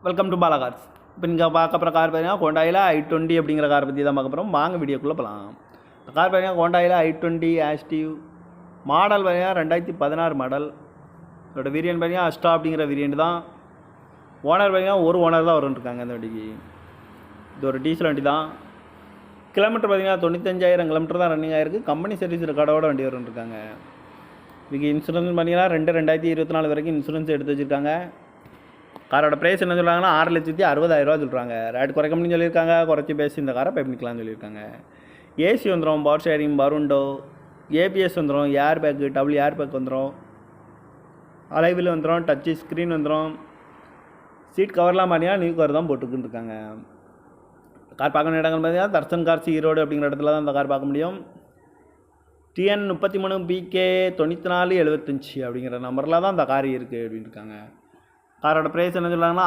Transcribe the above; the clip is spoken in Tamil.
Welcome to Bala cars. இப்போ நீங்கள் பார்க்க போகிற கார் பார்த்தீங்கன்னா ஹோண்டாயில் i20 அப்படிங்கிற காரை பற்றி தான் பார்க்க போகிறோம். வாங்க வீடியோக்குள்ளே போகலாம். இந்த கார் பார்த்தீங்கன்னா ஹோண்டாயில் i20 ஆக்டிவ் மாடல் பார்த்தீங்கன்னா 2016 மாடல். இதோட வேரியன்ட் பார்த்தீங்கன்னா அஸ்டா அப்படிங்கிற வேரியன்ட் தான். ஓனர் பார்த்தீங்கன்னா ஒரு ஓனர் தான் வரும்ன்ருக்காங்க இந்த வண்டிக்கு. இது ஒரு டீசல் வண்டி தான். கிலோமீட்டர் பார்த்தீங்கன்னா 95,000 கிலோமீட்டர் தான் ரன்னிங் ஆகிருக்கு. கம்பெனி சர்வீஸ் ரெக்கார்டோட வண்டி வரும்ன்ருக்காங்க. இதுக்கு இன்சூரன்ஸ் பார்த்தீங்கன்னா 2024 வரைக்கும் இன்சூரன்ஸ் எடுத்து வச்சுருக்காங்க. காரோட ப்ரைஸ் என்ன சொல்கிறாங்கன்னா 6,60,000 சொல்கிறாங்க. ரேட் குறைக்க முடியும்னு சொல்லியிருக்காங்க. குறைச்சி பேசி இந்த காரை பை பண்ணிக்கலாம்னு சொல்லியிருக்காங்க. ஏசி வந்துடும், பவர் ஷேரிங், பருண்டோ, ஏபிஎஸ் வந்துடும், airbag, double airbag வந்துடும், அலைவில் வந்துடும், டச்சு ஸ்க்ரீன் வந்துடும். சீட் கவர்லாம் பார்த்தீங்கன்னா நியூ கவர் தான் போட்டுக்கிட்டு இருக்காங்க. கார் பார்க்கணும் இடங்கள் பார்த்தீங்கன்னா தர்சன் கார்ஸ் ஈரோடு அப்படிங்கிற இடத்துல தான் இந்த கார் பார்க்க முடியும். TN 33 BK 9475 அப்படிங்கிற நம்பரில் தான் இந்த கார் இருக்குது அப்படின்னு இருக்காங்க. காரோட ப்ரைஸ் என்ன சொல்கிறாங்கன்னா